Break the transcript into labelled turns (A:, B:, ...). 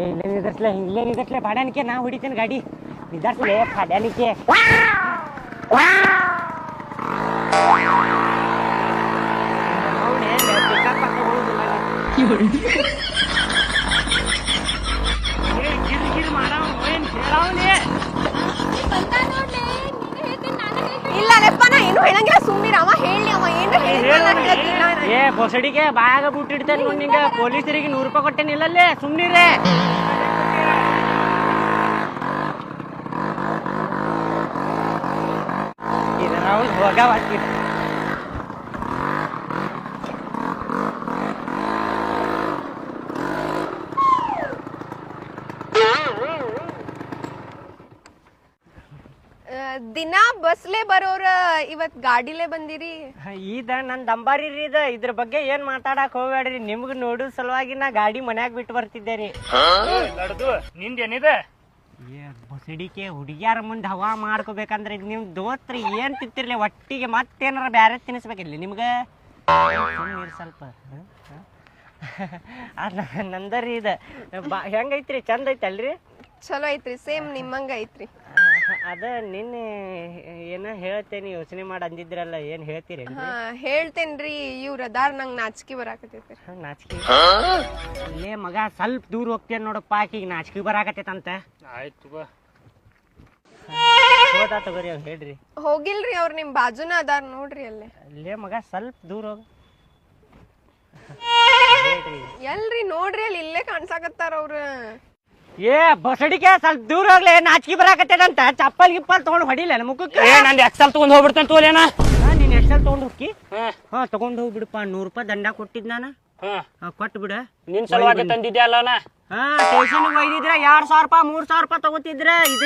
A: ಇಲ್ಲೇ ನಿದರ್ಸ್ಲೆ ಬಾಡಾನಿಕೆ ನಾ ಹೊಡಿತೇನೆ ಗಾಡಿ ನಿದರ್ಸ್ಲೆ ಬಾಡ್ಯಾನಿಕೆ
B: ಇಲ್ಲ ಲೆಪ್ಪ ನಾ ಏನು ಹೇಳಂಗಿಲ್ಲ ಸುಮ್ಮನಿರ ಅವ ಹೇಳಿ ಅವ ಏನು
A: ಏ ಬೊಸಡಿಗೆ ಬಾಯಾಗ ಬಿಟ್ಟಿಡ್ತೇನೆ ನೋಡಿ ನಿಂಗೆ ಪೊಲೀಸರಿಗೆ 100 ರೂಪಾಯಿ ಕೊಟ್ಟೇನಿಲ್ಲಲ್ಲೇ ಸುಮ್ಮನಿರೇ ಹೋಗವಾಕಿ
B: ದಿನ ಬಸ್ಲೆ ಬರೋರ ಇವತ್ ಗಾಡಿಲೇ ಬಂದಿರಿ
A: ಇದ ನನ್ ದಂಬಾರಿ ರೀ ಇದ್ರ ಬಗ್ಗೆ ಏನ್ ಮಾತಾಡಕ್ ಹೋಗ್ಬೇಡ್ರಿ ನಿಮ್ಗ್ ನೋಡು ಸಲುವಾಗಿ ನಾ ಗಾಡಿ ಮನ್ಯಾಗ ಬಿಟ್ಟು ಬರ್ತಿದ್ದೆ ರೀ
C: ನಿಂದೇನಿದೆ
A: ಬಸಡಿಕೆ ಹುಡುಗಿಯಾರ ಮುಂದೆ ಹವಾ ಮಾಡ್ಕೋಬೇಕಂದ್ರೆ ನಿಮ್ ದೋಸ್ತ್ರಿ ಏನ್ ತಿಂತಿರ್ಲಿ ಒಟ್ಟಿಗೆ ಮತ್ತೇನಾರ ಬ್ಯಾರೆ ತಿನ್ನಿಸ್ಬೇಕಿಲ್ಲ ನಿಮ್ಗ ಸ್ವಲ್ಪ ನಂದರಿ ಇದ ಹೆಂಗೈತ್ರಿ ಚಂದ ಐತಲ್ರಿ
B: ಚಲೋ ಐತ್ರಿ ಸೇಮ್ ನಿಮ್ಮಂಗ ಐತ್ರಿ
A: ಅದ ನಿನ್ನೆ ಏನ ಹೇಳ್ತೇನಿ ಯೋಚನೆ ಮಾಡಿ ಅಂದಿದ್ರಲ್ಲ ಏನ್ ಹೇಳ್ತೀರಿ
B: ಹೇಳ್ತೇನ್ರಿ ಇವ್ರ ಅದಾರ್ ನಂಗ್ ನಾಚಿಕೆ ಬರಾಕತೈತಿ
A: ನಾಚಿಕೆ ಲೇ ಮಗ ಸ್ವಲ್ಪ ದೂರ ಹೋಗ್ತೇನೆ ನೋಡಪ್ಪ ಆಕಿಗೆ ನಾಚಿಕೆ ಬರಾಕತೈತಂತ
C: ಆಯ್ತು ಬಾ
A: ಹೋದಾ ತಗೋರಿ ಅವ್ರು ಹೇಳ್ರಿ
B: ಹೋಗಿಲ್ರಿ ಅವ್ರ ನಿಮ್ ಬಾಜುನ ಅದಾರ್ ನೋಡ್ರಿ ಅಲ್ಲೇ
A: ಲೇ ಮಗ ಸ್ವಲ್ಪ ದೂರ ಹೋಗ
B: ಎಲ್ರಿ ನೋಡ್ರಿ ಅಲ್ಲಿ ಇಲ್ಲೇ ಕಾಣ್ಸಾಕತ್ತಾರ ಅವ್ರ
A: ಏ ಬಸಡಿಗೆ ಸ್ವಲ್ಪ ದೂರ ಹೋಗ್ಲಿ ನಾಚಿಕೆ ಬರಾಕತ್ತೇದಂತ ಚಪ್ಪಲ್ ಗಿಪ್ಪಲ್ ತಗೊಂಡ್ ಹೊಡಿಲ್ಲ ಮುಖಕ್ಕೆ
C: ನಂದು ಎಕ್ಸಲ್ ತಗೊಂಡ್ ಹೋಗ್ಬಿಡ್ತೇನೆ ತೋಲೇನ
A: ನೀನ್ ಎಕ್ಸಲ್ ತಗೊಂಡ್ ಹೋಗಿ ಹಾ ತಗೊಂಡ್ ಹೋಗ್ಬಿಡಪ್ಪ 100 ರೂಪಾಯಿ ದಂಡ ಕೊಟ್ಟಿದ್ ನಾನು ಕೊಟ್ಟು ಬಿಡ
C: ನಿನ್ ಸಲುವಾಗಿ ತಂದಿದ್ದೆ ಅಲ್ಲ
A: ಹಾ ಸ್ಟೇಷನ್ ಒಯ್ದಿದ್ರ 2000 ರೂಪಾಯಿ 3000 ರೂಪಾಯಿ ತಗೋತಿದ್ರ ಇದು